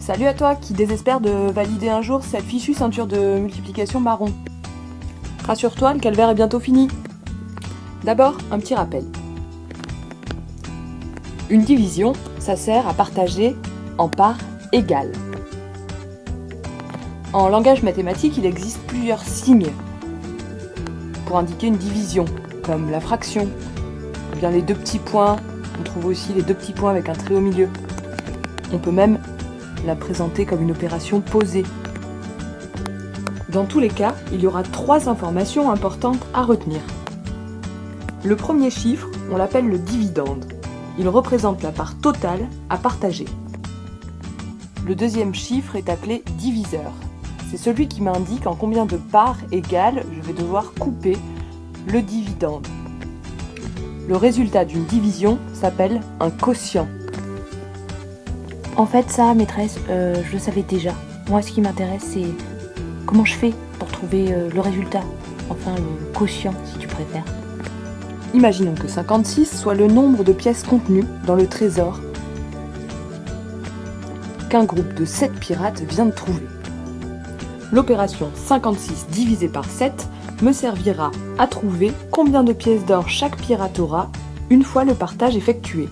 Salut à toi qui désespère de valider un jour cette fichue ceinture de multiplication marron. Rassure-toi, le calvaire est bientôt fini. D'abord, un petit rappel. Une division, ça sert à partager en parts égales. En langage mathématique, il existe plusieurs signes pour indiquer une division, comme la fraction, ou bien les deux petits points. On trouve aussi les deux petits points avec un trait au milieu. On peut même la présenter comme une opération posée. Dans tous les cas, il y aura 3 informations importantes à retenir. Le premier chiffre, on l'appelle le dividende. Il représente la part totale à partager. Le deuxième chiffre est appelé diviseur. C'est celui qui m'indique en combien de parts égales je vais devoir couper le dividende. Le résultat d'une division s'appelle un quotient. En fait, ça, maîtresse, je le savais déjà. Moi, ce qui m'intéresse, c'est comment je fais pour trouver le résultat. Enfin, le quotient, si tu préfères. Imaginons que 56 soit le nombre de pièces contenues dans le trésor qu'un groupe de 7 pirates vient de trouver. L'opération 56 divisé par 7 me servira à trouver combien de pièces d'or chaque pirate aura une fois le partage effectué.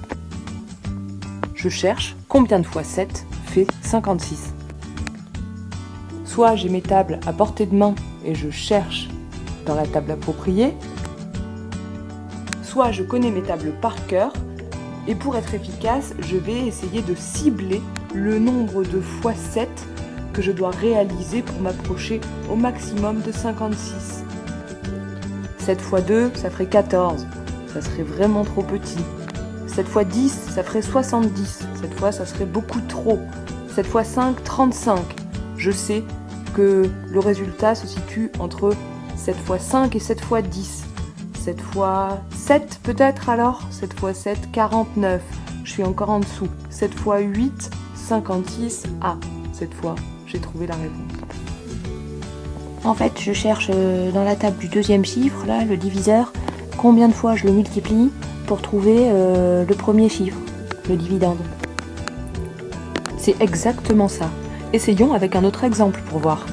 Je cherche combien de fois 7 fait 56. Soit j'ai mes tables à portée de main et je cherche dans la table appropriée, soit je connais mes tables par cœur et pour être efficace, je vais essayer de cibler le nombre de fois 7 que je dois réaliser pour m'approcher au maximum de 56. 7 fois 2, ça ferait 14. Ça serait vraiment trop petit. 7 fois 10, ça ferait 70. Cette fois, ça serait beaucoup trop. 7 fois 5, 35. Je sais que le résultat se situe entre 7 fois 5 et 7 fois 10. 7 fois 7 peut-être alors. 7 fois 7, 49. Je suis encore en dessous. 7 fois 8, 56. Ah, cette fois, j'ai trouvé la réponse. En fait, je cherche dans la table du deuxième chiffre, là, le diviseur, combien de fois je le multiplie pour trouver le premier chiffre, le dividende. C'est exactement ça. Essayons avec un autre exemple pour voir.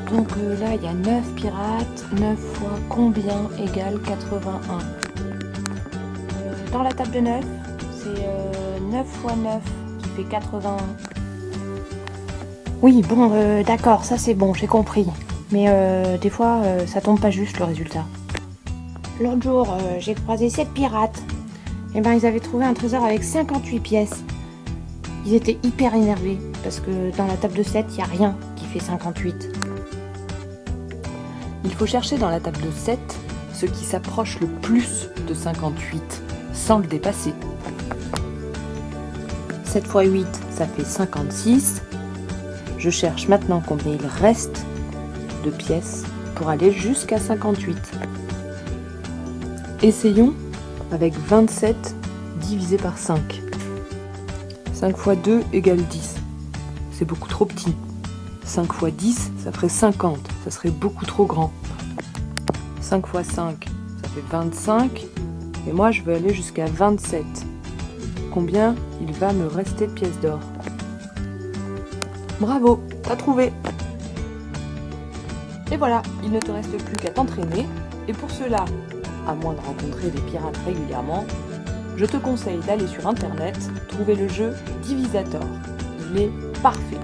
Donc là, il y a 9 pirates, 9 fois combien égale 81 Dans la table de 9, c'est 9 fois 9 qui fait 81. Oui, bon, d'accord, ça c'est bon, j'ai compris. Mais des fois, ça tombe pas juste le résultat. L'autre jour, j'ai croisé 7 pirates. Et ben, ils avaient trouvé un trésor avec 58 pièces. Ils étaient hyper énervés, parce que dans la table de 7, il n'y a rien qui fait 58. Il faut chercher dans la table de 7 ce qui s'approche le plus de 58, sans le dépasser. 7 fois 8, ça fait 56. Je cherche maintenant combien il reste de pièces pour aller jusqu'à 58. Essayons avec 27 divisé par 5. 5 fois 2 égale 10. C'est beaucoup trop petit. 5 fois 10, ça ferait 50. Ça serait beaucoup trop grand. 5 fois 5, ça fait 25. Et moi, je veux aller jusqu'à 27. Combien il va me rester de pièces d'or? Bravo, t'as trouvé! Et voilà, il ne te reste plus qu'à t'entraîner. Et pour cela, à moins de rencontrer des pirates régulièrement, je te conseille d'aller sur internet trouver le jeu Divisator. Il est parfait.